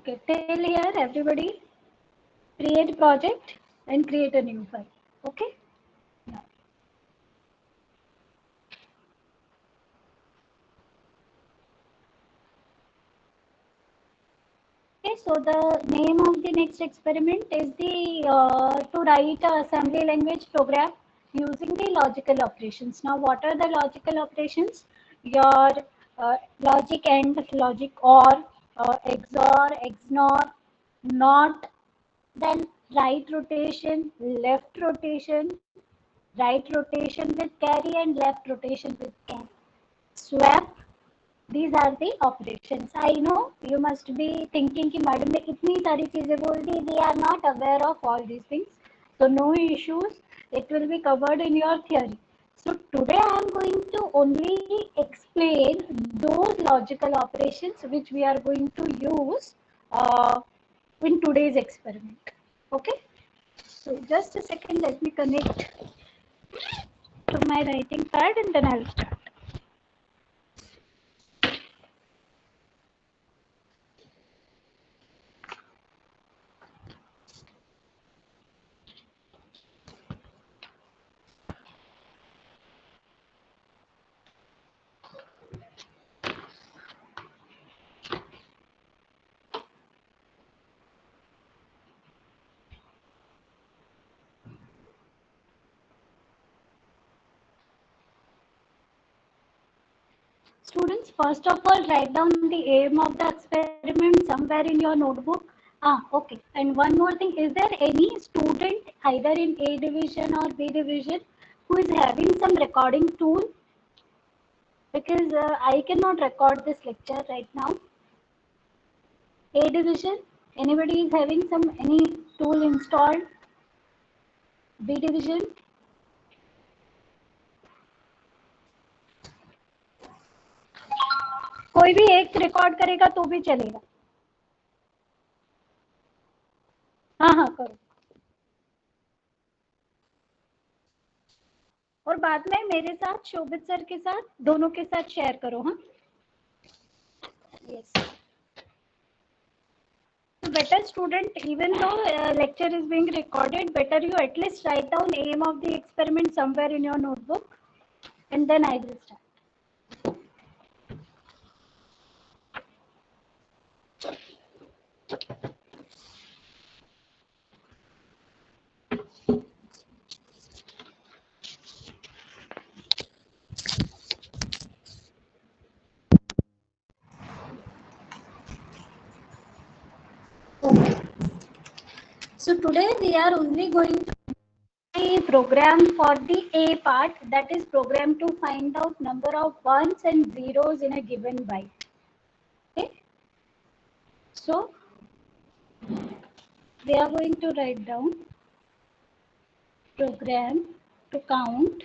Okay, till here everybody create project and create a new file. Okay. Now, okay, so the name of the next experiment is the to write a assembly language program using the logical operations. Now, what are the logical operations? Your logic AND, logic OR, XOR, XNOR, NOT, then right rotation, left rotation, right rotation with carry and left rotation with carry. Swap, these are the operations. I know you must be thinking कि madam ने इतनी सारी चीजें बोल दी, we are not aware of all these things, so no issues, it will be covered in your theory. So today I am going to only explain those logical operations which we are going to use in today's experiment. Okay, so just a second, let me connect to my writing pad and then I'll start. Students, first of all, write down the aim of the experiment somewhere in your notebook. Okay. And one more thing, is there any student either in A division or B division who is having some recording tool? Because I cannot record this lecture right now. A division, anybody is having any tool installed? B division? कोई भी एक record करेगा तो भी चलेगा. हाँ करो. और बाद में मेरे साथ शोभित सर के साथ दोनों के साथ शेयर करो. हाँ, yes. So better student, even though lecture is being recorded, better you at least write down aim of the experiment somewhere in your notebook, and then I will start. Okay. So today we are only going to a program for the A part, that is program to find out number of ones and zeros in a given byte. Okay. So we are going to write down program to count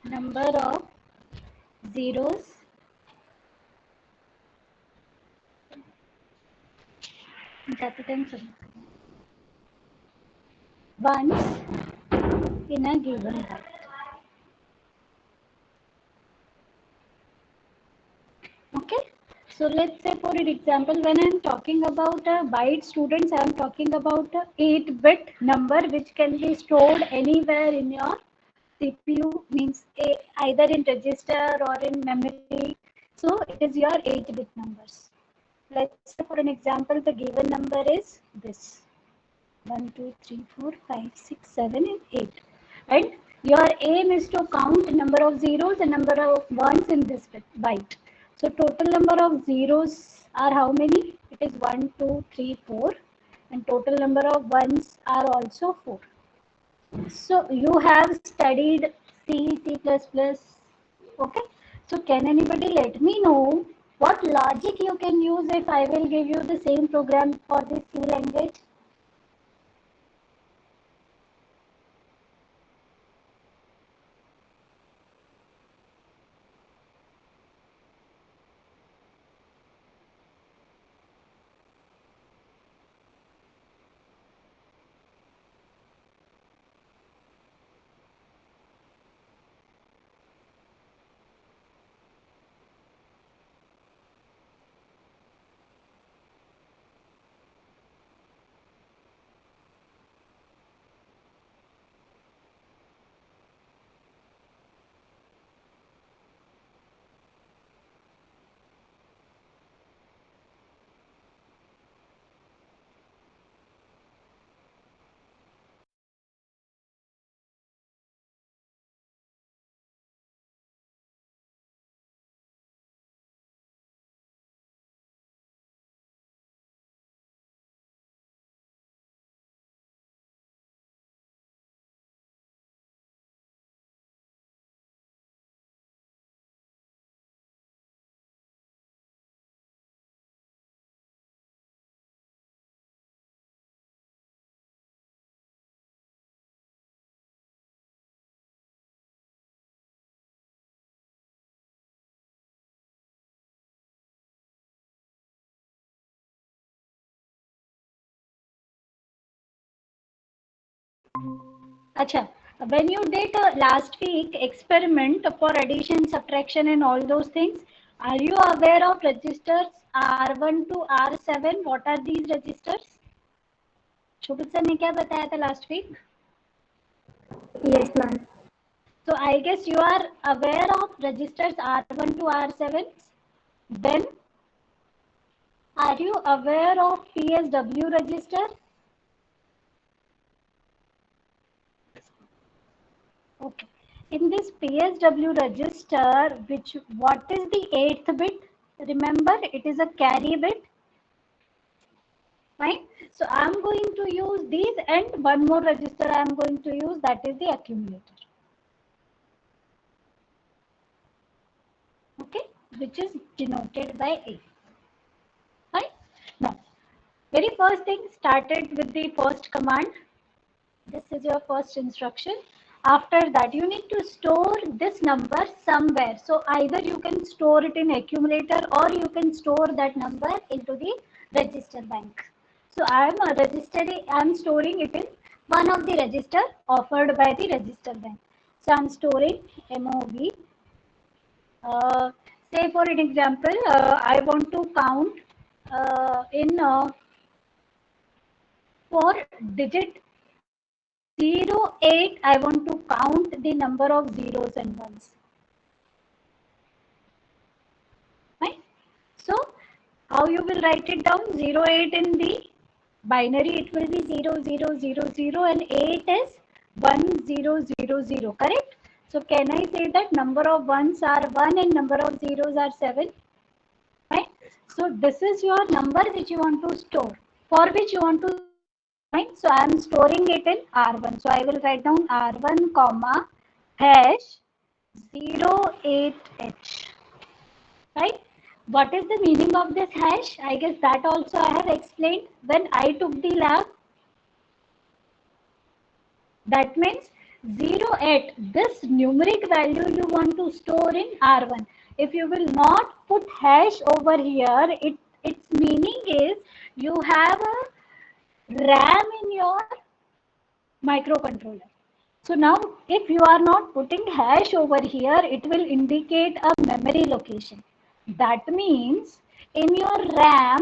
number of zeros ones in a given byte. Okay, so let's say for an example, when I'm talking about a byte, students, I'm talking about a 8-bit number which can be stored anywhere in your CPU, means either in register or in memory. So it is your 8-bit numbers. Let's say for an example, the given number is this: 1, 2, 3, 4, 5, 6, 7, and 8. And your aim is to count number of zeros and number of ones in this byte. So total number of zeros are how many? It is 1, 2, 3, 4. And total number of ones are also 4. So you have studied C, C++. Okay. So can anybody let me know what logic you can use if I will give you the same program for this C language? Acha, when you did last week experiment for addition, subtraction and all those things, are you aware of registers R1 to R7? What are these registers? Shobhit sir ने क्या बताया था last week? Yes, ma'am. So I guess you are aware of registers R1 to R7. Then, are you aware of PSW register? Okay. In this PSW register, what is the 8th bit? Remember, it is a carry bit. Fine. So I am going to use these, and one more register I am going to use, that is the accumulator. Okay, which is denoted by A. Fine. Now, very first thing, started with the first command. This is your first instruction. After that, you need to store this number somewhere. So either you can store it in accumulator or you can store that number into the register bank. So I am storing it in one of the register offered by the register bank. So I'm storing MOV. Say for an example, I want to count in 4-digit 08, I want to count the number of zeros and ones. Right? So, how you will write it down? 08 in the binary, it will be 0000, and 8 is 1000. Correct? So, can I say that number of ones are 1 and number of zeros are 7? Right? So, this is your number which you want to store. For which you want to. Right? So I am storing it in R1. So I will write down R1 comma hash 08H. Right? What is the meaning of this hash? I guess that also I have explained when I took the lab. That means 08, this numeric value you want to store in R1. If you will not put hash over here, its meaning is you have a RAM in your microcontroller. So now if you are not putting hash over here, it will indicate a memory location. That means in your RAM,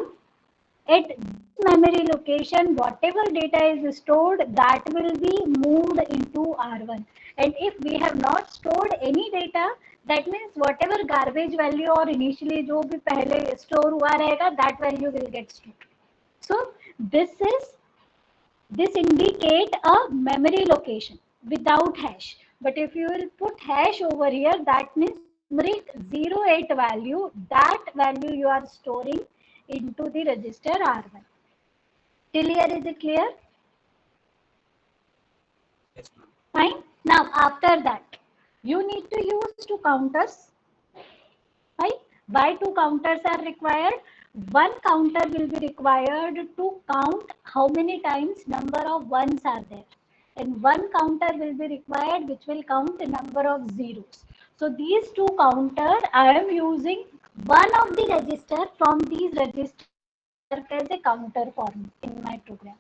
at memory location, whatever data is stored, that will be moved into R1. And if we have not stored any data, that means whatever garbage value or initially जो भी पहले store हुआ रहेगा, that value will get stored. So this indicate a memory location without hash. But if you will put hash over here, that means numeric 08 value, that value you are storing into the register R1. Till here, is it clear? Yes, ma'am. Fine. Now after that, you need to use two counters. Right? Why two counters are required? One counter will be required to count how many times number of ones are there. And one counter will be required which will count the number of zeros. So these two counters, I am using one of the register from these registers as a counter form in my program.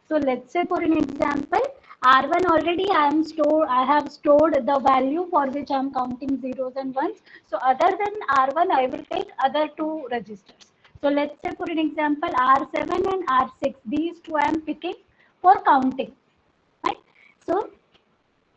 So let's say for an example, R1 already I have stored the value for which I am counting zeros and ones. So other than R1, I will take other two registers. So let's say for an example, R7 and R6, these two I am picking for counting. Right? So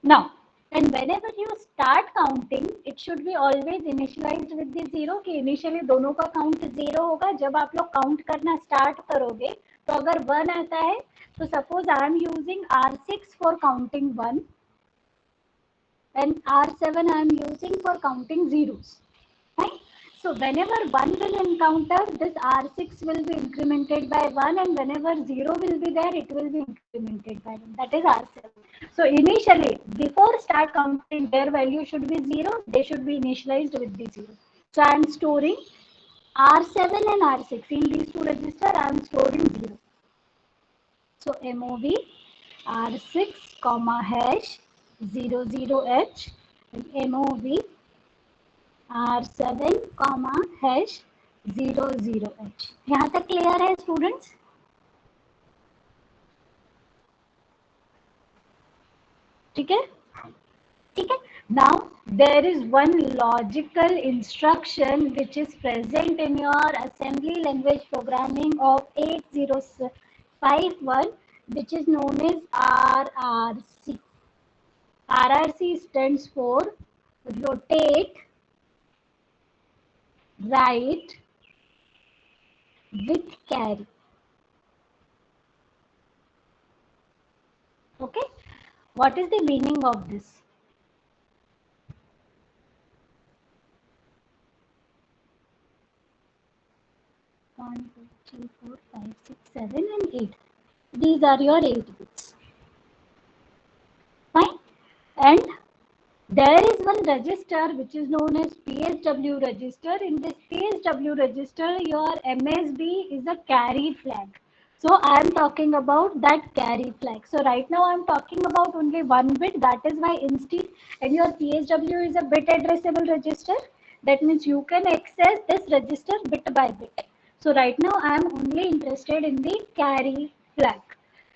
now, and whenever you start counting, it should be always initialized with the zero कि initially दोनों का count zero होगा. जब आप लोग count करना start करोगे, तो अगर 1 आता है, तो suppose I am using R6 for counting 1 and R7 I am using for counting zeros. Right? So whenever 1 will encounter, this R6 will be incremented by 1, and whenever 0 will be there, it will be incremented by 1. That is R7. So initially, before start counting, their value should be 0. They should be initialized with the 0. So I am storing R7 and R6. In these two registers, I am storing 0. So MOV R6 comma hash 00H and MOV R7 comma hash 00H. यहाँ तक clear है students? ठीक है, ठीक है. Now there is one logical instruction which is present in your assembly language programming of 8051, which is known as RRC. RRC stands for rotate, write with carry. Okay, what is the meaning of this? 1, 2, 3, 4, 5, 6, 7 and 8. These are your 8 bits. Fine. And there is one register which is known as PSW register. In this PSW register, your MSB is a carry flag. So I am talking about that carry flag. So right now I am talking about only one bit. That is why instead, and your PSW is a bit addressable register. That means you can access this register bit by bit. So right now I am only interested in the carry flag.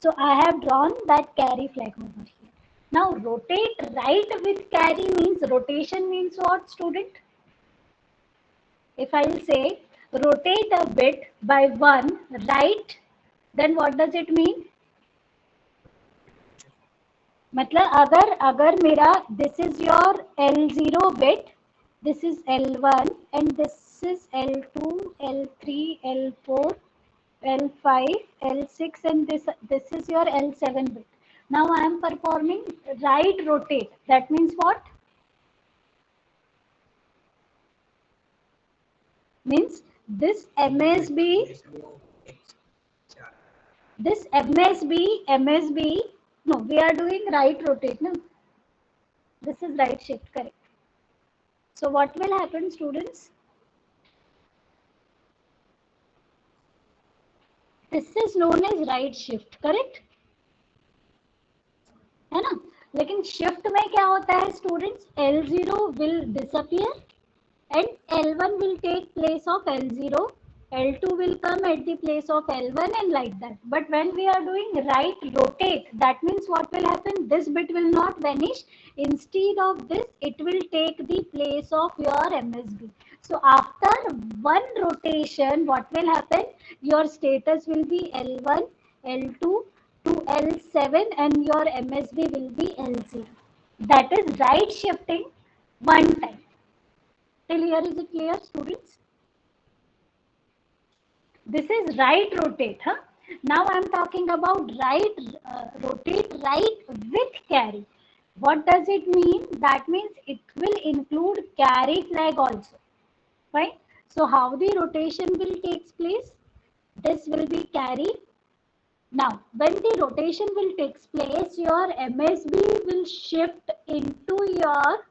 So I have drawn that carry flag over here. Now rotate right with carry means rotation means what, student? If I will say rotate a bit by 1 right, then what does it mean? मतलब अगर मेरा this is your L0 bit, this is L1 and this is L2, L3, L4, L5, L6 and this is your L7 bit. Now I am performing right rotate. That means what? Means this MSB, no, we are doing right rotate, no? This is right shift, correct. So what will happen, students? This is known as right shift, correct? है ना? लेकिन shift में क्या होता है students? L0 will disappear and L1 will take place of L0. L2 will come at the place of L1 and like that. But when we are doing right rotate, that means what will happen? This bit will not vanish. Instead of this, it will take the place of your MSB. So after one rotation, what will happen? Your status will be L1, L2 to L7 and your MSB will be L0. That is right shifting one time. Till here is it clear, students? This is right rotate. Huh? Now I am talking about right rotate right with carry. What does it mean? That means it will include carry flag also. Right? So how the rotation will take place? This will be carry. Now when the rotation will take place, your MSB will shift into your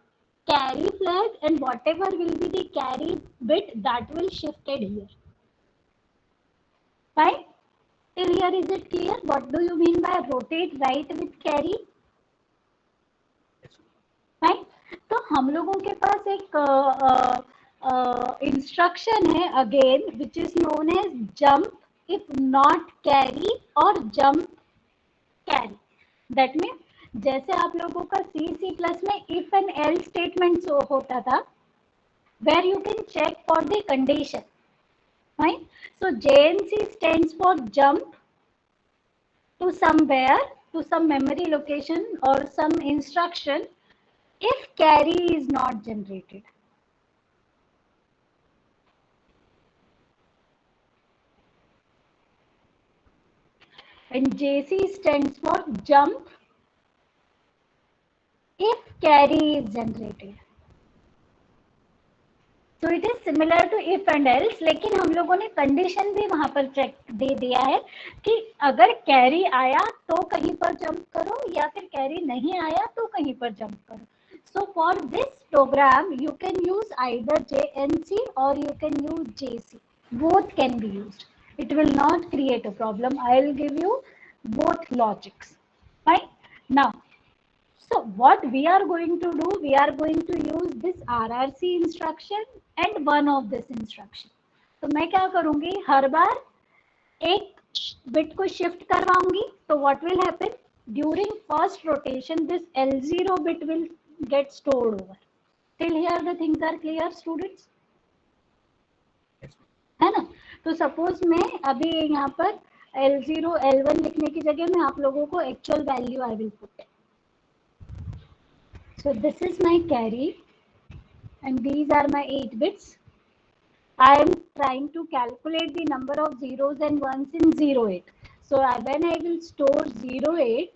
carry flag and whatever will be the carry bit that will shifted here. Fine. Till here is it clear? What do you mean by rotate right with carry? Fine. तो हम लोगों के पास एक instruction है again which is known as jump if not carry और jump carry. That means जैसे आप लोगों का C++ में इफ एंड एल स्टेटमेंट होता था where you can check for the condition. Fine. So JNC stands for jump to somewhere, to some memory location or some instruction if carry is not generated. And JC stands for jump if carry is generated. So it is similar to if and else, लेकिन हम लोगों ने condition भी वहां पर check दे दिया है कि अगर कैरी आया तो कहीं पर जंप करो या फिर कैरी नहीं आया तो कहीं पर जंप करो. So for this program you can use either JNC or you can use JC. Both can be used. It will not create a problem. I will give you both logics. Fine. Now so what we are going to do, we are going to use this RRC instruction and one of this instruction. तो मैं क्या करूंगी, हर बार एक bit को shift करवाऊंगी. तो what will happen? During first rotation, this L0 bit will get stored over. Till here the things are clear, students? है ना? तो सपोज मैं अभी यहाँ पर L0 L1 लिखने की जगह मैं आप लोगों को actual value I will put. So this is my carry and these are my 8 bits. I am trying to calculate the number of zeros and ones in 08. So when I will store 08,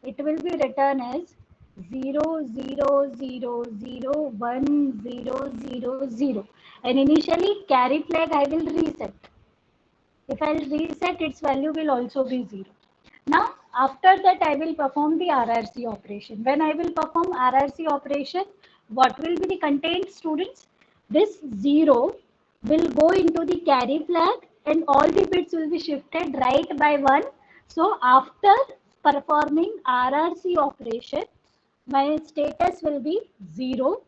it will be written as 0000100, and initially carry flag I will reset. If I reset, its value will also be 0. Now after that I will perform the RRC operation. When I will perform RRC operation, what will be the content, students? This 0 will go into the carry flag and all the bits will be shifted right by 1. So after performing RRC operation, my status will be 0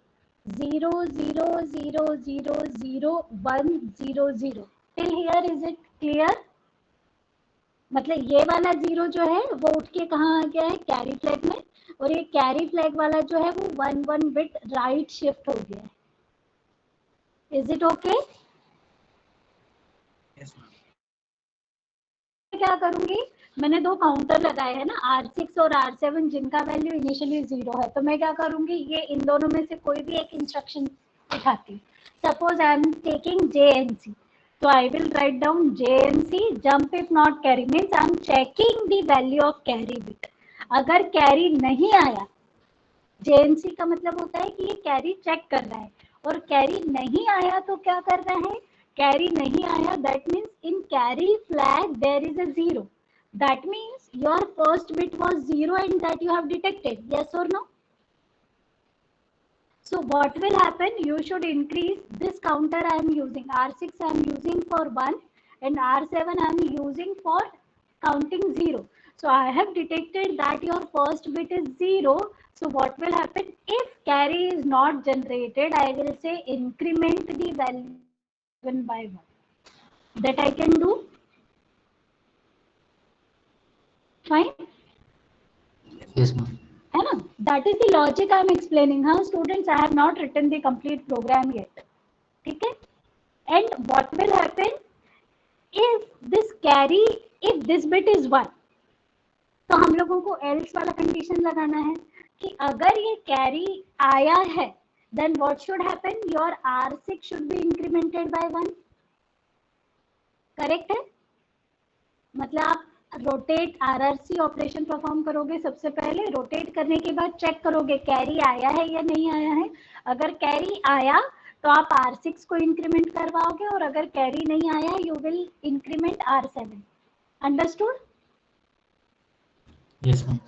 0 0 0 0 0 1 0 0. Till here is it clear? मतलब ये वाला 0 जो है वो उठ के कहाँ आ गया है? कैरी फ्लैग में, और ये कैरी फ्लैग वाला जो है वो 1 बिट राइट शिफ्ट हो गया है. Is it okay? क्या करूंगी, मैंने दो काउंटर लगाए हैं ना, R6 और R7, जिनका वैल्यू इनिशियली 0 है. तो मैं क्या करूंगी, ये इन दोनों में से कोई भी एक इंस्ट्रक्शन उठाती. Suppose I am taking JNC, so I will write down JNC jump if not carry, means I am checking the value of carry bit. अगर कैरी नहीं आया, JNC का मतलब होता है कि ये कैरी चेक कर रहा है, और कैरी नहीं आया तो क्या कर रहा है, कैरी नहीं आया, that means in carry flag there is a 0. That means your first bit was 0 and that you have detected. Yes or no? So what will happen? You should increase this counter. I am using R6, I am using for 1, and R7 I am using for counting 0. So I have detected that your first bit is 0. So what will happen? If carry is not generated, I will say increment the value 1 by 1. That I can do. Fine? Yes, ma'am. है ना? That is the logic I am explaining. हाँ students, I have not written the complete program yet. ठीक है? And what will happen if this carry, if this bit is 1, तो हम लोगों को else वाला condition लगाना है कि अगर ये carry आया है, then what should happen? Your R6 should be incremented by 1. Correct है? मतलब आप रोटेट RRC ऑपरेशन परफॉर्म करोगे, सबसे पहले रोटेट करने के बाद चेक करोगे कैरी आया है या नहीं आया है. अगर कैरी आया तो आप R6 को इंक्रीमेंट करवाओगे, और अगर कैरी नहीं आया you will increment R7. Understood? Yes, ma'am.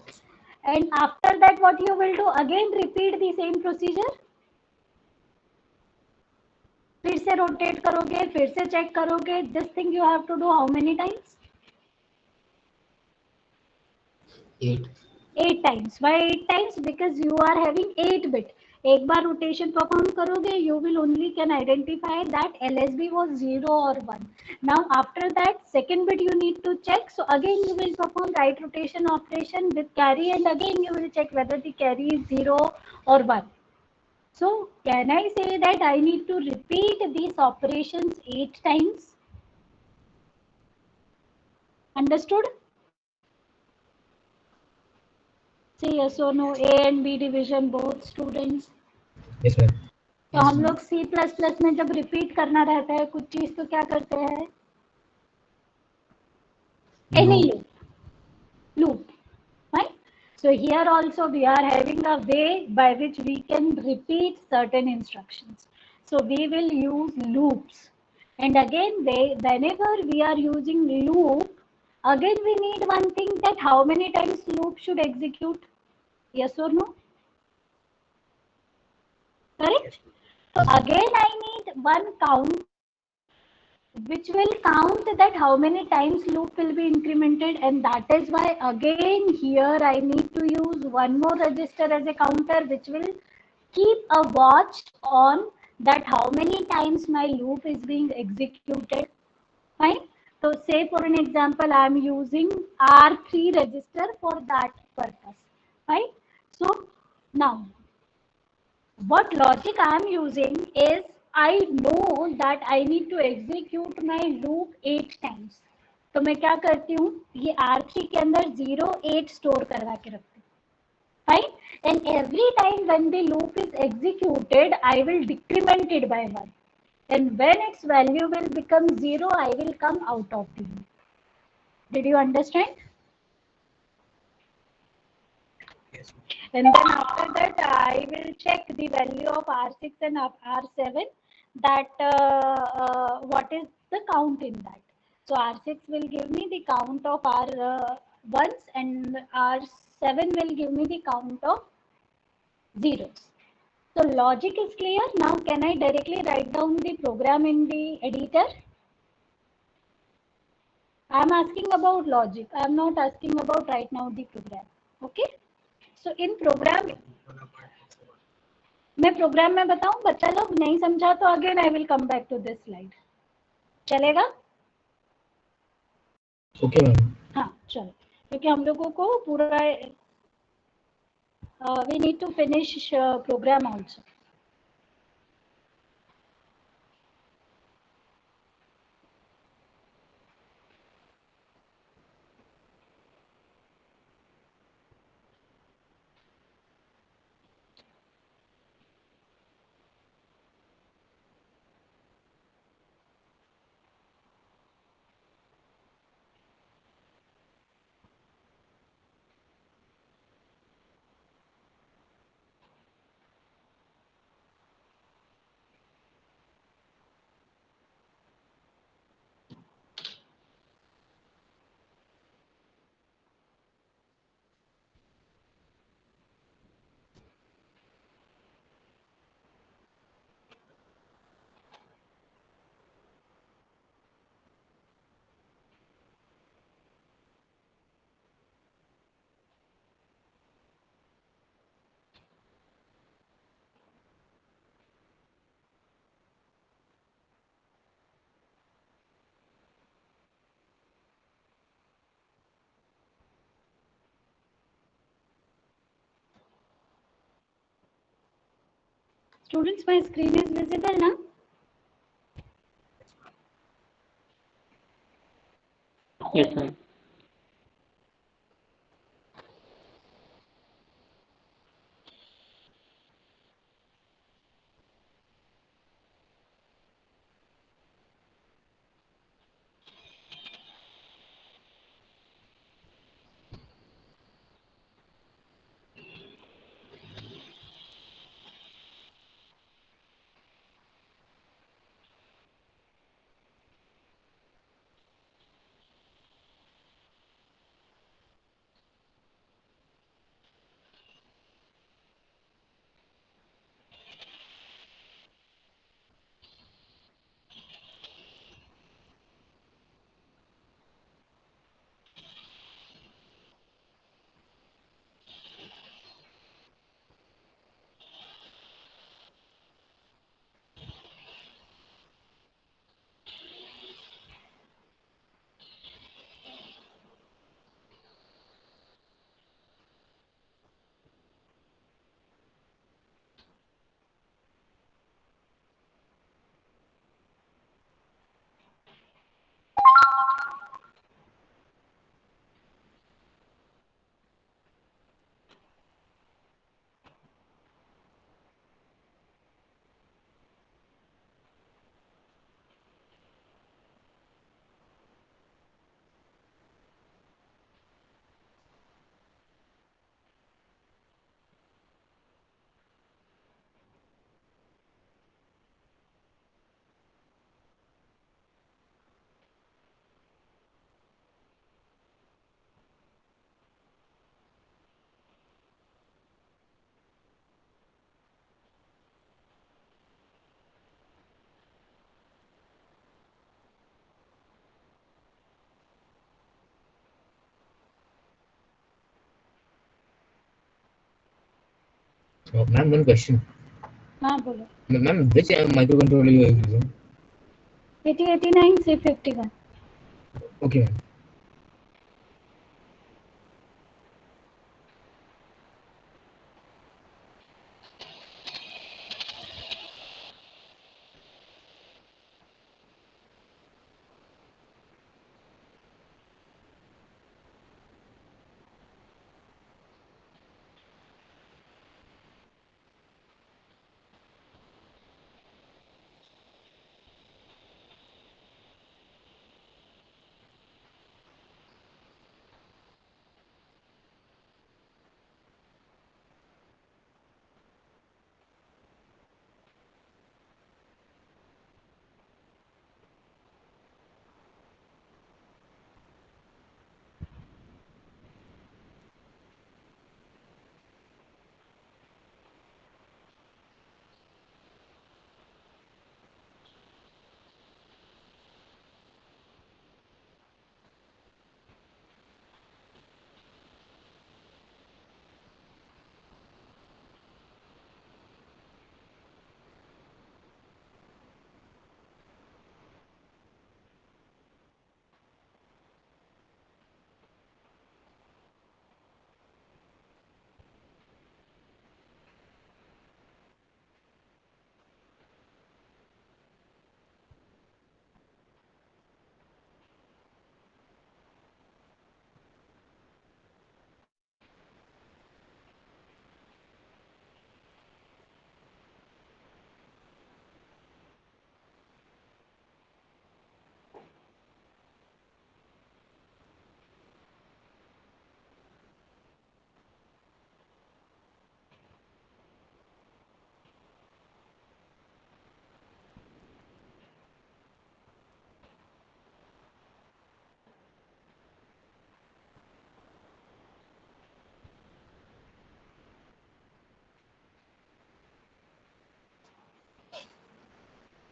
And after that what you will do, again repeat the same procedure. फिर से रोटेट करोगे, फिर से चेक करोगे. This thing you have to do how many times? 8. 8 times. Why 8 times? Because you are having 8 bit. एक बार rotation perform करोगे, you will only can identify that LSB was 0 or 1. Now after that second bit you need to check, so again you will perform right rotation operation with carry, and again you will check whether the carry is 0 or 1. So can I say that I need to repeat these operations 8 times? Understood? Say yes or no. A and B division both students. Yes, ma'am. तो हम लोग C++ में जब repeat करना रहता है कुछ चीज, तो क्या करते हैं? Any loop, right? So here also we are having a way by which we can repeat certain instructions. So we will use loops, and again whenever we are using loop, again we need one thing, that how many times loop should execute. Yes or no? Correct? So again I need one count which will count that how many times loop will be incremented, and that is why again here I need to use one more register as a counter which will keep a watch on that how many times my loop is being executed. Fine. So say for an example, I am using R3 register for that purpose, right? So now what logic I am using is I know that I need to execute my loop 8 times. तो मैं क्या करती हूँ, ये R3 के अंदर 08 store करवा के रखती हूँ, right? And every time when the loop is executed, I will decrement it by 1. And when its value will become 0, I will come out of the loop. Did you understand? Yes. And then after that, I will check the value of R6 and R7, that what is the count in that. So R6 will give me the count of R1s and R7 will give me the count of zeros. So logic is clear. Now can I directly write down the program in the editor? I am asking about logic. I am not asking about right now the program. Okay. So in program, मैं program में बताऊं, बच्चा लोग नहीं समझा तो again I will come back to this slide, चलेगा? Okay ma'am. हाँ चलो, क्योंकि हम लोगों को पूरा we need to finish program also. Students, my screen is visible now? Yes, ma'am. So, ma'am, one question. हाँ बोलो. Ma'am, which microcontroller you are using? 8089 C51. Okay, ma'am.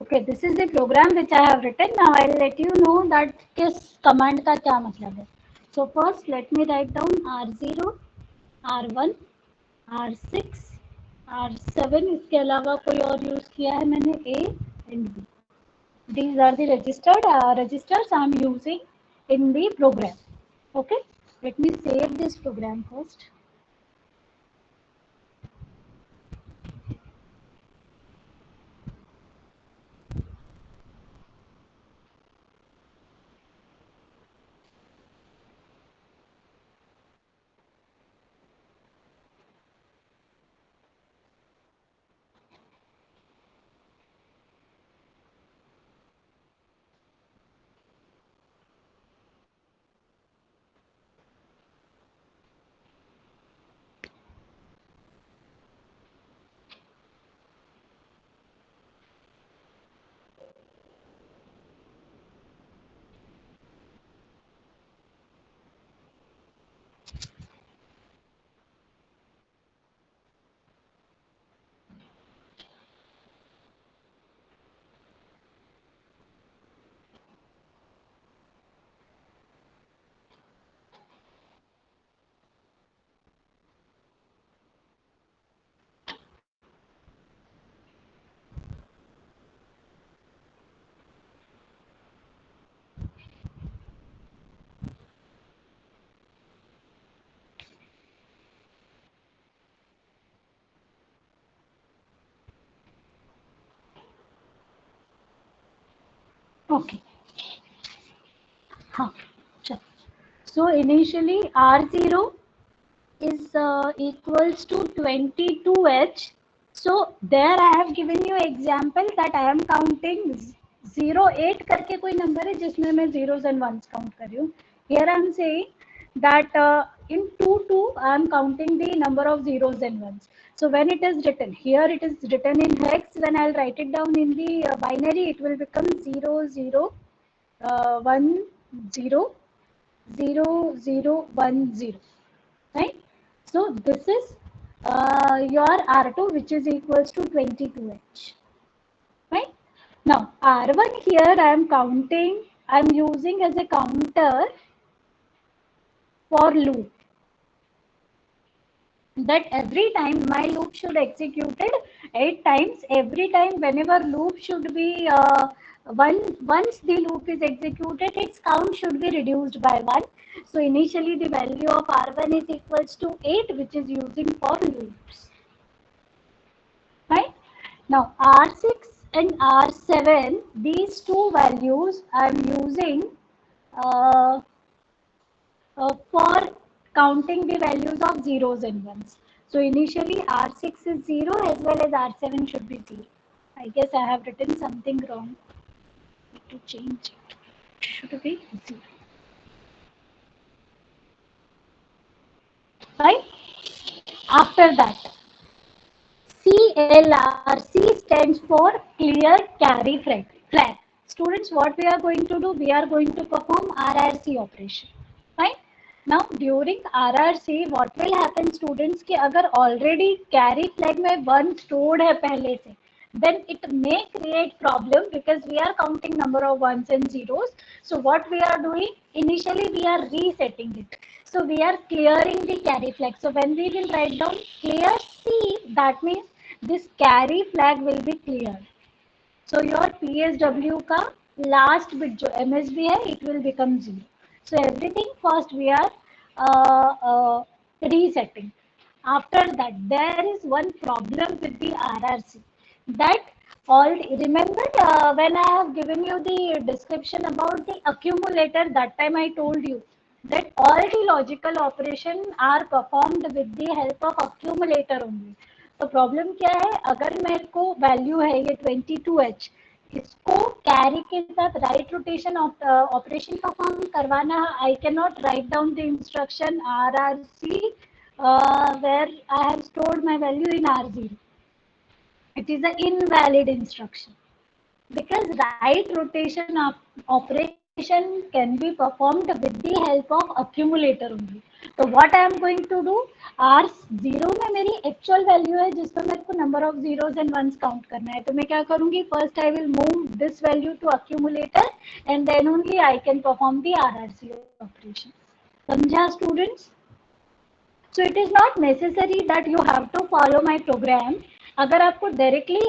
Okay, this is the program which I have written. Now I'll let you know that किस command का क्या मतलब है. So first let me write down R0, R1, R6, R7. इसके अलावा कोई और use किया है मैंने A and B. These are the registers I am using in the program. Okay, let me save this program first. Okay. हाँ, चलो. So initially R0 is equals to 22H. So there I have given you example that I am counting 08 करके कोई number है जिसमें मैं zeros and ones count कर रही हूँ. Here I am saying that in 22 I am counting the number of zeros and ones. So when it is written here, it is written in hex. When I'll write it down in the binary, it will become 0 0 1 0 0 0 1 0. Right? So this is your R2, which is equals to 22H. Right? Now R1 here I am counting, I am using as a counter for loop. That every time my loop should executed 8 times. Every time whenever loop should be once the loop is executed, its count should be reduced by 1. So initially the value of R1 is equals to 8, which is using for loops. Right? Now R6 and R7, these two values I am using uh, for counting the values of zeros and ones. So initially R6 is 0 as well as R7 should be 0. I guess I have written something wrong. Need to change it. Should be 0. Right? After that, CLRC stands for clear carry flag. Students, what we are going to do? We are going to perform RRC operation. Right? Now during RRC, what will happen students कि अगर already carry flag में 1 stored है पहले से, then it may create problem because we are counting number of ones and zeros. So what we are doing, initially we are resetting it. So we are clearing the carry flag. So when we will write down clear C, that means this carry flag will be cleared. So your PSW का last bit जो MSB है, it will become 0. So everything first we are resetting. After that, there is one problem with the RRC. That all remember when I have given you the description about the accumulator, that time I told you that all the logical operation are performed with the help of accumulator only. तो problem क्या है, अगर मेरे को value है ये 22H, इसको carry के साथ राइट रोटेशन ऑपरेशन परफॉर्म करवाना, I can not write down the instruction RRC where I have stored my value in R0. It is an invalid instruction because right rotation operation can be performed with the help of accumulator only. So what I am going to do, R0 में मेरी actual value है जिसमें मेरे को number of zeros and ones count करना है, तो मैं क्या करूँगी, first I will move this value to accumulator and then only I can perform the RRC operation. समझा students? So it is not necessary that you have to follow my program. अगर आपको directly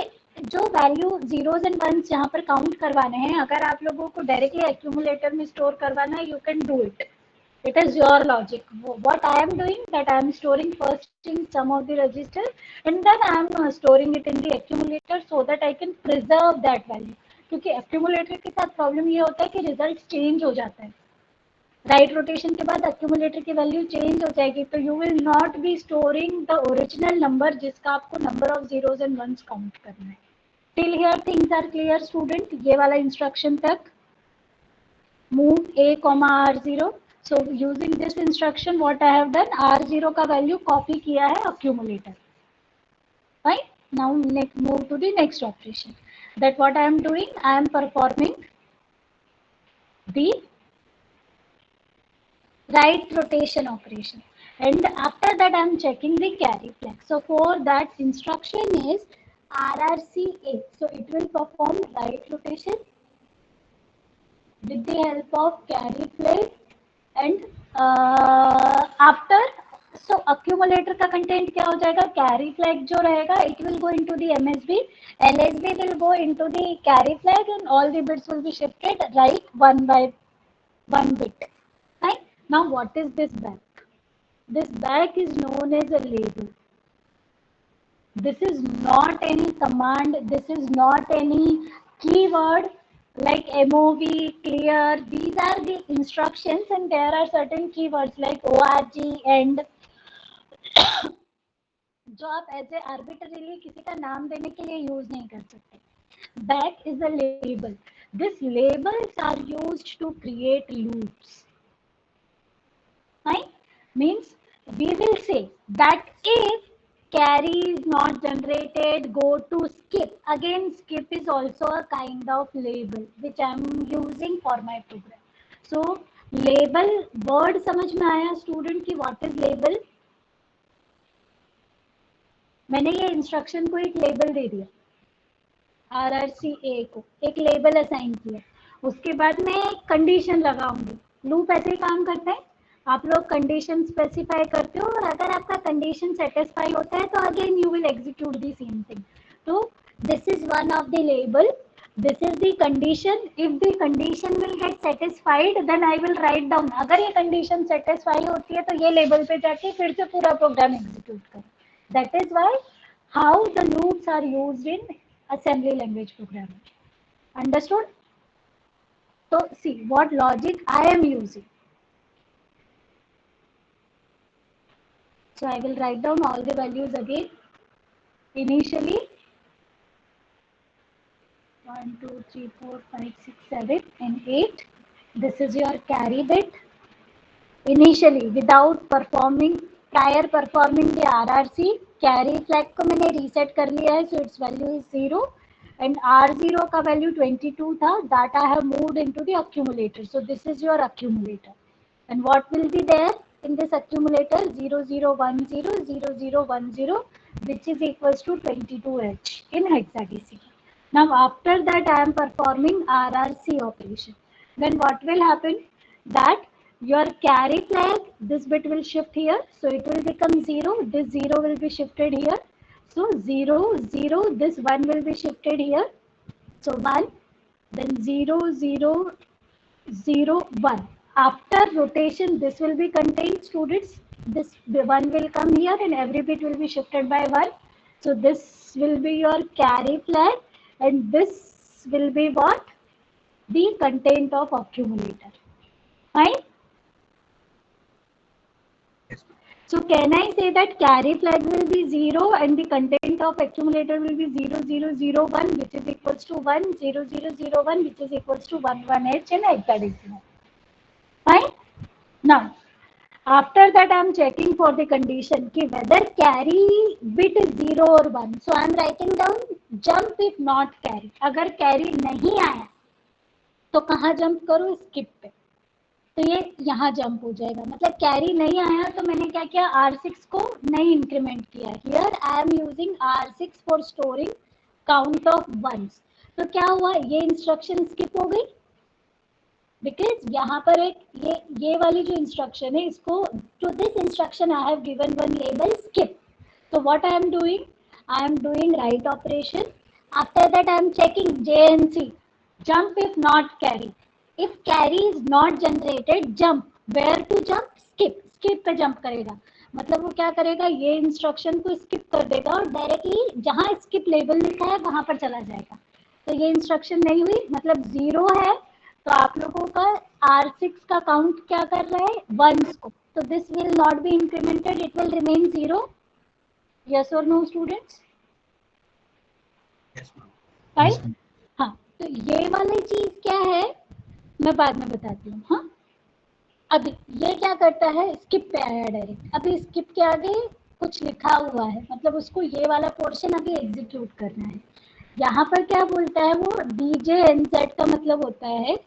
जो value zeros and once जहाँ पर count करवाने हैं, अगर आप लोगों को डायरेक्टली एक्यूमुलेटर में स्टोर करवाना है, you can do it. It is your logic. What I am doing, that I am storing first in some of the register and then I am storing it in the accumulator so that I can preserve that value. क्योंकि accumulator के साथ problem ये होता है कि result change हो जाता है. राइट रोटेशन के बाद accumulator की वैल्यू चेंज हो जाएगी, तो you will not be storing the original number जिसका आपको number of zeros and ones count करना है. Till here things are clear student. ये वाला instruction तक move a comma r0. So using this instruction what I have done, r0 का value copy किया है accumulator. Right? Now next move to the next operation. That what I am doing, I am performing the right rotation operation and after that I am checking the carry flag. So for that instruction is RRCA. So it will perform right rotation with the help of carry flag and after, so accumulator का content क्या हो जाएगा, carry flag जो रहेगा it will go into the MSB, LSB will go into the carry flag and all the bits will be shifted right one by one bit. Right? Now what is this back? This back is known as a label. This is not any command, this is not any keyword like MOV, clear. These are the instructions and there are certain keywords like ORG and जो आप ऐसे arbitrarily किसी का नाम देने के लिए use नहीं कर सकते. Back is a label. These labels are used to create loops. Right? Means we will say that if carry is not generated, go to skip. Again, skip is also a kind of label which I am using for my program. So label word समझ में आया student की what is label? मैंने ये instruction को एक label दे दिया, RRCA को एक लेबल असाइन किया, उसके बाद मैं कंडीशन लगाऊंगी. लूप ऐसे ही काम करता है, आप लोग कंडीशन स्पेसिफाई करते हो और अगर आपका कंडीशन सेटिस्फाई होता है तो again you will execute the same thing. So this is one of the label. This is the condition. If the condition will get satisfied, then I will write down. अगर ये condition satisfy होती है तो ये label पे जाके फिर से पूरा program execute करो. That is why how the loops are used in assembly language programming. Understood? So see what logic I am using. So I will write down all the values again. Initially 1, 2, 3, 4, 5, 6, 7 and 8. This is your carry bit. Initially without performing prior performing the RRC, carry flag को मैंने reset कर लिया है, so its value is 0 and R0 का value 22 था, that I have moved into the accumulator. So this is your accumulator. And what will be there in this accumulator? 0010 0010, which is equals to 22H in hexadecimal. Now after that I am performing RRC operation. Then what will happen? That your carry flag, this bit will shift here, so it will become 0. This 0 will be shifted here. So 0 0, this 1 will be shifted here. So 1, then 0 0 0 1. After rotation, this will be contained, students. This 1 will come here and every bit will be shifted by 1. So this will be your carry flag and this will be what? The content of accumulator. Fine? So can I say that carry flag will be 0 and the content of accumulator will be 0001, which is equals to 1, 0001, which is equals to 11H in hexadecimal. Fine? Now, after that I am checking for the condition ki whether carry bit is 0 or 1. So I am writing down jump if not carry. अगर carry नहीं आया तो कहाँ jump करो? Skip पे. तो ये यहाँ जंप हो जाएगा, मतलब कैरी नहीं आया तो मैंने क्या किया, R6 को नहीं इंक्रीमेंट किया. Here I am using R6 for storing count of ones. तो क्या हुआ, ये इंस्ट्रक्शन स्किप हो गई बिकॉज यहाँ पर एक ये वाली जो इंस्ट्रक्शन है, इसको to this instruction I have given one label skip. तो what I am doing write operation. After that I am checking JNC jump if not carry. If carry is not generated, jump. Where to jump? Skip. Skip पे jump करेगा. मतलब वो क्या करेगा, ये instruction को skip कर देगा और डायरेक्टली जहाँ स्किप लेबल लिखा है वहां पर चला जाएगा. तो ये इंस्ट्रक्शन नहीं हुई, मतलब 0 है. तो आप लोगों का R6 का काउंट क्या कर रहा है, वंस को. तो this will not B incremented, it will remain 0. Yes और नो स्टूडेंट्स? राइट. हाँ, तो ये वाली चीज क्या है मैं बाद में बताती हूँ. हाँ, अभी ये क्या करता है, स्किप पे आया डायरेक्ट. अभी स्किप के आगे कुछ लिखा हुआ है, मतलब उसको ये वाला पोर्शन अभी एग्जीक्यूट करना है. यहाँ पर क्या बोलता है वो, DJNZ का मतलब होता है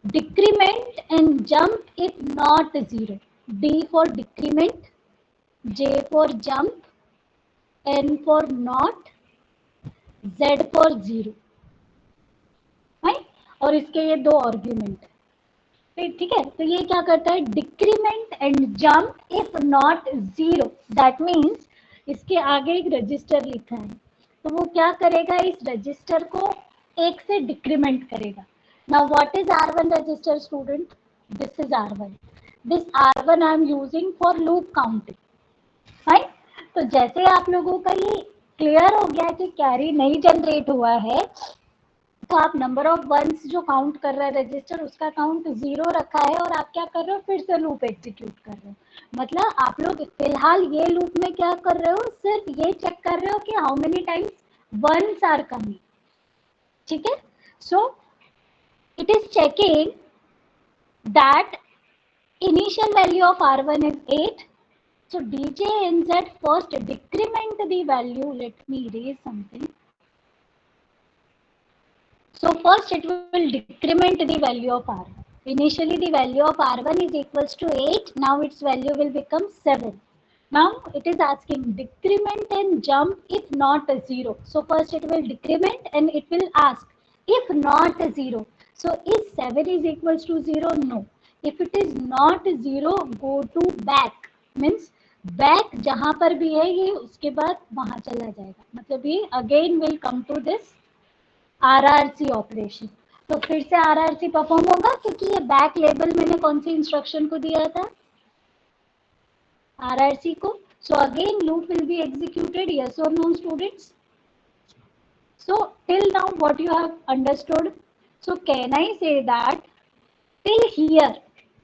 decrement and jump if not 0. D for decrement, J for jump, N for not, Z for 0. और इसके ये 2 आर्ग्यूमेंट है. ठीक है, तो ये क्या करता है, decrement and jump if not 0. That means इसके आगे एक रजिस्टर लिखा है, तो वो क्या करेगा, इस रजिस्टर को 1 से डिक्रीमेंट करेगा. Now what is R1 register student? This is R1. This R1 I am using for loop counting. Right. तो जैसे आप लोगों का ये क्लियर हो गया कि कैरी नहीं जनरेट हुआ है, तो आप नंबर ऑफ वंस जो काउंट कर रहा है रजिस्टर, उसका काउंट 0 रखा है और आप क्या कर रहे हो, फिर से लूप एग्जीक्यूट कर रहे हो. मतलब आप लोग फिलहाल ये लूप में क्या कर रहे हो, सिर्फ ये चेक कर रहे हो कि how many times ones are coming. ठीक है. So it is checking that initial value of R1 is 8. So DJNZ first decrement the value. Let me erase something. So first it will decrement the value of R1. Initially the value of R1 is equals to 8. Now its value will become 7. Now it is asking decrement and jump if not 0. So first it will decrement and it will ask if not 0. So is 7 is equals to 0? No. If it is not 0, go to back. Means back जहां पर भी है ये उसके बाद वहां चला जाएगा, मतलब ये again will come to this RRC operation. तो फिर से आरआरसी परफॉर्म होगा क्योंकि ये बैक लेबल मैंने कौन सी इंस्ट्रक्शन को दिया था, आरआरसी को। So again loop will be executed, yes और no students? So till now what you have understood? So can I say that till here,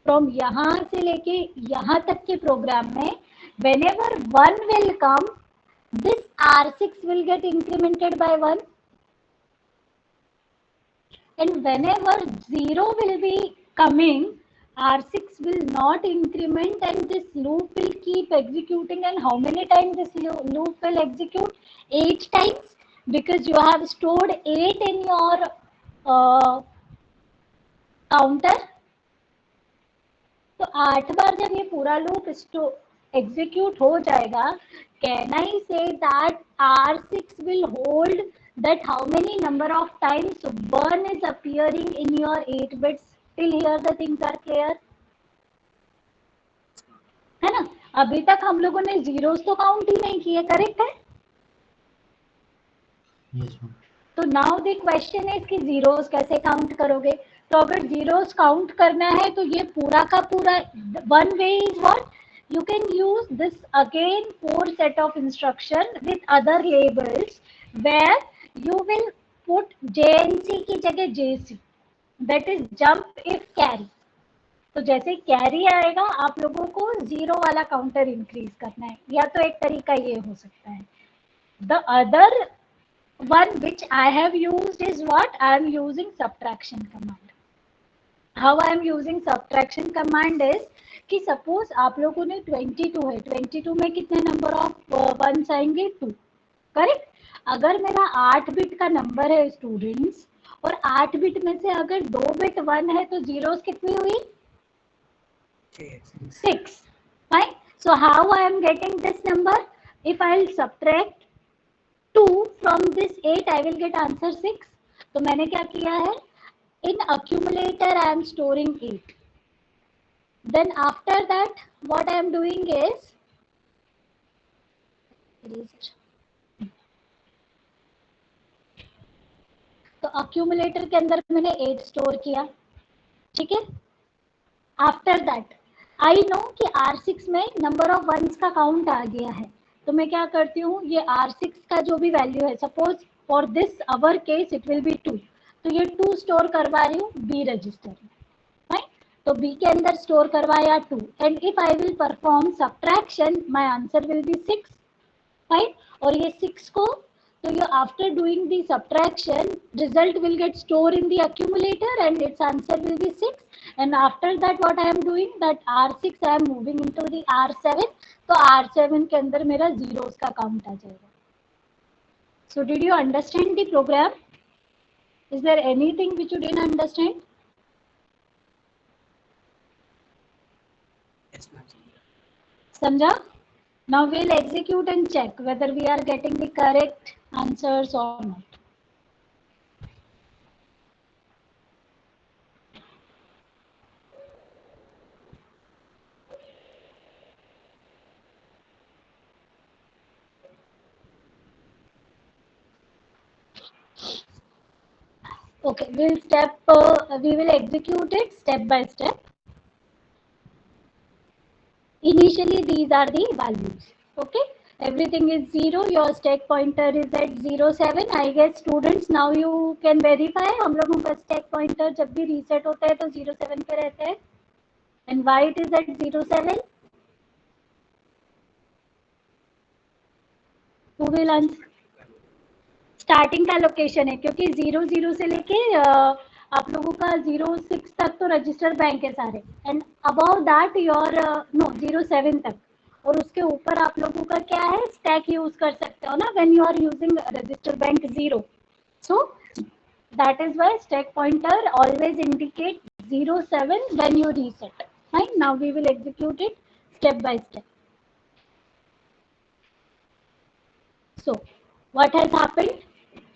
from यहाँ से लेके यहाँ तक के प्रोग्राम में whenever 1 will come, this R6 will get incremented by 1, and whenever 0 will be coming, R6 will not increment and this loop will keep executing. And how many times this loop will execute? 8 times, because you have stored 8 in your counter. तो 8 बार जब ये पूरा loop execute हो जाएगा, can I say that R6 will hold that how many number of times 1 is appearing in your 8 bits? Till here the things are clear, है ना? अभी तक हम लोगों ने जीरोस तो काउंट ही नहीं किए, करेक्ट है? Yes, ma'am. तो नाउ द क्वेश्चन इज कि जीरोस कैसे काउंट करोगे? तो अगर जीरोस काउंट करना है तो ये पूरा का पूरा one way is what, you can use this again 4 set of instruction with other labels where you will put JNC की जगह JC, that is jump if carry। तो जैसे कैरी आएगा आप लोगों को जीरो वाला काउंटर इंक्रीज करना है, या तो एक तरीका ये हो सकता है। The other one which I have used is what? I am using subtraction command. How I am using subtraction command is कि सपोज आप लोगों ने 22 है, 22 में कितने नंबर ऑफ वंस आएंगे? 2, करेक्ट? अगर मेरा 8 बिट का नंबर है स्टूडेंट्स, और 8 बिट में से अगर 2 बिट 1 है तो जीरोस कितनी हुई? 6, right? So how I am getting this number? If I will subtract 2 from this 8, I will get answer 6. तो मैंने क्या किया है? In accumulator I am storing 8. Then after that what I am doing is, तो accumulator के अंदर मैंने 8 store किया, ठीक है? आफ्टर दैट आई नो कि R6 में नंबर ऑफ वंस का काउंट आ गया है, तो मैं क्या करती हूँ, ये R6 का जो भी वैल्यू है, suppose for this our case it will be 2, तो ये 2 स्टोर करवा रही हूँ बी रजिस्टर में, राइट? तो बी के अंदर स्टोर करवाया 2, and if I will perform subtraction my answer will be 6, right? और ये 6 को, तो you after doing the subtraction result will get stored in the accumulator and its answer will be 6, and after that what I am doing, that R6 I am moving into the R7, तो R7 के अंदर मेरा zeros का count आ जाएगा। So did you understand the program? Is there anything which you didn't understand? Yes, ma'am. समझा? Now we'll execute and check whether we are getting the correct answers or not. Okay, we will execute it step by step. Initially these are the values, okay? Everything is 0, your stack pointer is at 07. I guess students now you can verify, हम लोगों का stack pointer जब भी reset होता है तो 07 पे रहता है, and why it is at 07? Who will answer? Starting का लोकेशन है, क्योंकि 00 से लेके आप लोगों का 06 तक तो रजिस्टर बैंक है सारे, and about that your no 07 तक, और उसके ऊपर आप लोगों का क्या है, स्टैक यूज कर सकते हो ना when you are using register bank 0। So that is why stack pointer always indicate 07 when you reset, right? Now we will execute it step by step. So what has happened,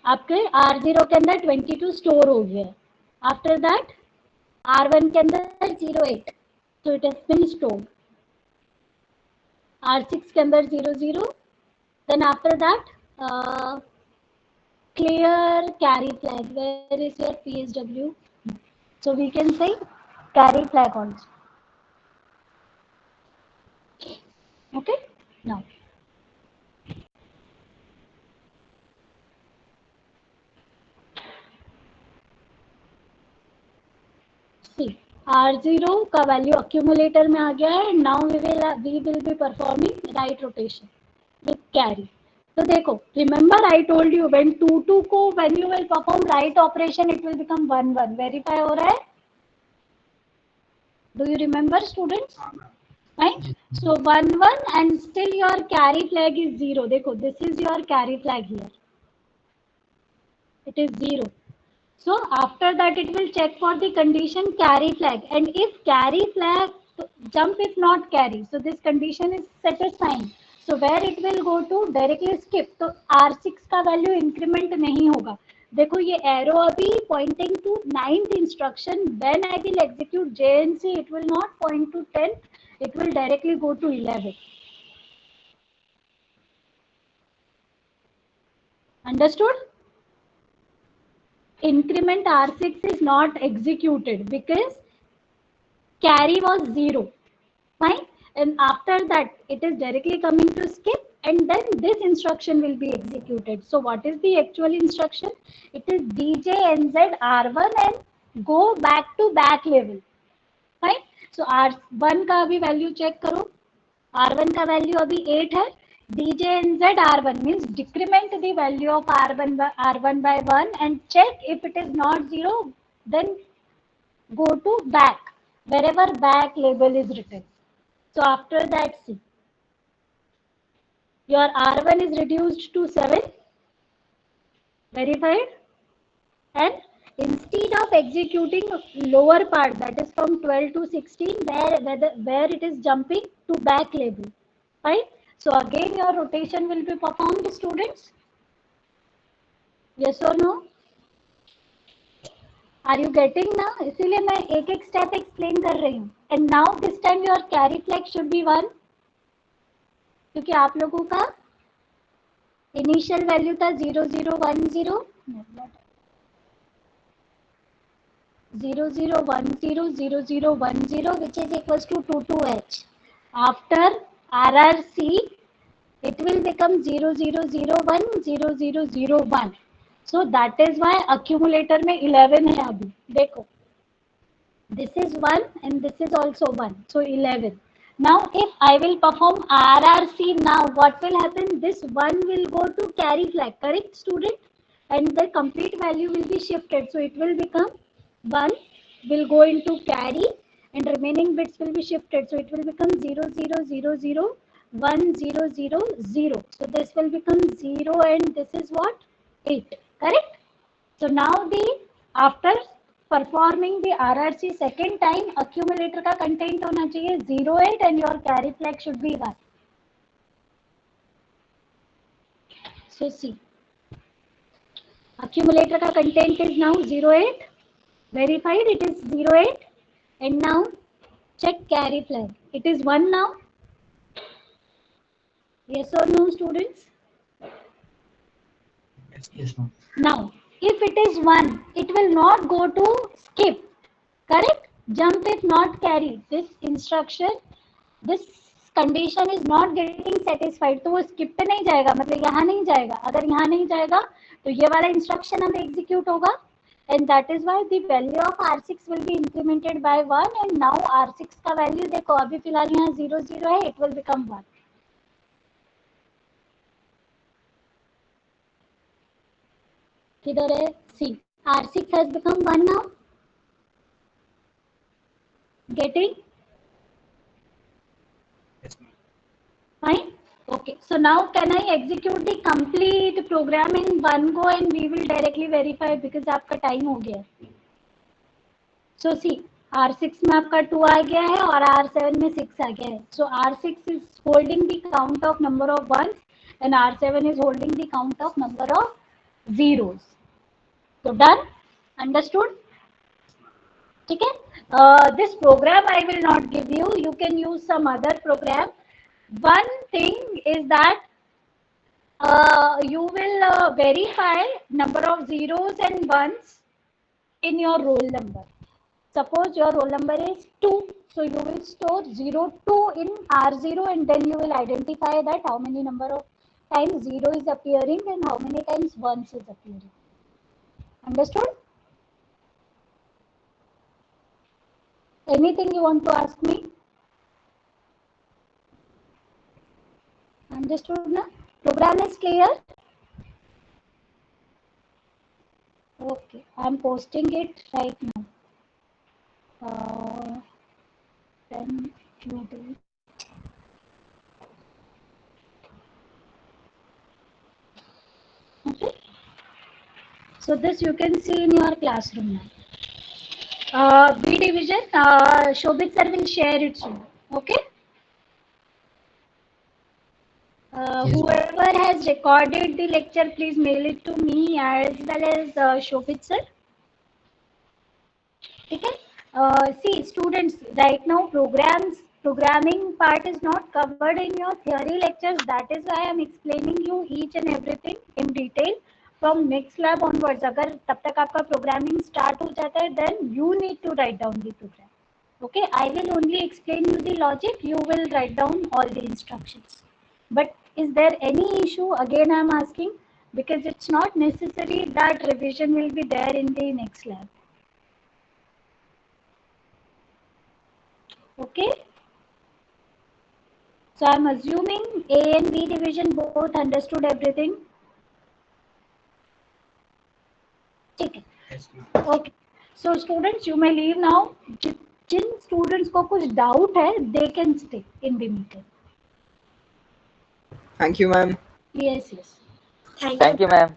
आपके R0 के अंदर 22 store हो गया, after that R1 के अंदर 08, तो it has been stored. R6 के अंदर 0 0. Then after that clear carry flag. Where is your PSW? So we can say carry flag also. Okay. Now see R0 का वैल्यू accumulator में आ गया है. Now we will be performing right rotation with carry. तो देखो, remember I told you when 2 2 को when you will perform right operation it will become 1 1. Verify हो रहा है? Do you remember students? Right? So 1 1 and still your carry flag is 0. देखो, this is your carry flag here. It is 0. So after that it will check for the condition carry flag, and if carry flag jump if not carry, so this condition is satisfying. So where it will go to directly skip. तो R6 का value increment नहीं होगा. देखो ये arrow अभी pointing to 9th instruction. When I will execute JNC, it will not point to 10. It will directly go to 11. Understood? Increment R6 is not executed because carry was 0. Fine. And after that it is directly coming to skip, and then this instruction will be executed. So what is the actual instruction? It is DJNZ R1 and go back to back level. Fine. So R1 का अभी value check करो. R1 का value अभी 8 है. DJNZ R1 means decrement the value of R1 by 1 and check if it is not 0, then go to back wherever back label is written. So after that, see, your R1 is reduced to 7, verified, and instead of executing lower part, that is from 12 to 16, where it is jumping to back label, right? So again your rotation will be performed, students. Yes or no? Are you getting now? इसीलिए मैं एक एक step explain कर रही हूँ. And now this time your carry flag should be 1, क्योंकि आप लोगों का initial value था 0 0 1 0 0 0 1 0 0 0 1 0, which is equals to 2 2H. After RRC it will become 0 0 0 1 0 0 0 1. So that is why accumulator में 11 है अभी. देखो, this is 1 and this is also 1, so 11. Now if I will perform RRC now, what will happen? This 1 will go to carry flag, correct student? And the complete value will be shifted, so it will become 1 will go into carry and remaining bits will be shifted, so it will become 0 0 0 0 1 0 0 0. So this will become 0 and this is what? 8, correct? So now the after performing the RRC second time, accumulator का content होना चाहिए 08 and your carry flag should be 1. So see, accumulator का content is now 08, verified it is 08, and now check carry flag. It is 1 now. Yes or no, students? Yes, ma'am. Now, if it is 1, it will not go to skip, correct? Jump if not carry. This instruction, this condition is not getting satisfied, तो वो skip पे नहीं जाएगा, मतलब यहाँ नहीं जाएगा. अगर यहाँ नहीं जाएगा तो ये वाला instruction अब execute होगा, and that is why the value of R6 will be incremented by 1, and now R6 का value देखो अभी फिलहाल यहाँ 0 0 है, it will become 1. किधर है? See, R6 has become 1 now. Getting? Yes, ma'am. Fine. Okay. So now can I execute the complete program in one go and we will directly verify because आपका time हो गया. So see, R6 में आपका 2 आ गया है और R7 में 6 आ गया है. So R6 is holding the count of number of ones and R7 is holding the count of number of zeros. So done? Understood? ठीक है? This program I will not give you. You can use some other program. One thing is that you will verify number of zeros and ones in your roll number. Suppose your roll number is 2, so you will store 02 in R0 and then you will identify that how many number of times 0 is appearing and how many times 1 is appearing. Understood? Anything you want to ask me? Understood na? Program is clear? Okay, I am posting it right now. Then you do. Okay. So this you can see in your classroom now. B division, Shobit sir will share it soon. Okay. Yes. Whoever has recorded the lecture, please mail it to me as well as Shobit sir. Okay. See, students, right now programming part is not covered in your theory lectures. That is why I am explaining you each and everything in detail. From next lab onwards, अगर तब तक आपका programming start हो जाता है, then you need to write down the program. Okay, I will only explain you the logic. You will write down all the instructions. But is there any issue? Again, I am asking because it's not necessary that revision will be there in the next lab. Okay. So I'm assuming A and B division both understood everything. Okay. Yes. Okay. So students, you may leave now. Jin students को कुछ doubt है, they can stay in the meeting. Thank you, ma'am. Yes, yes. Thank Thank you, ma'am.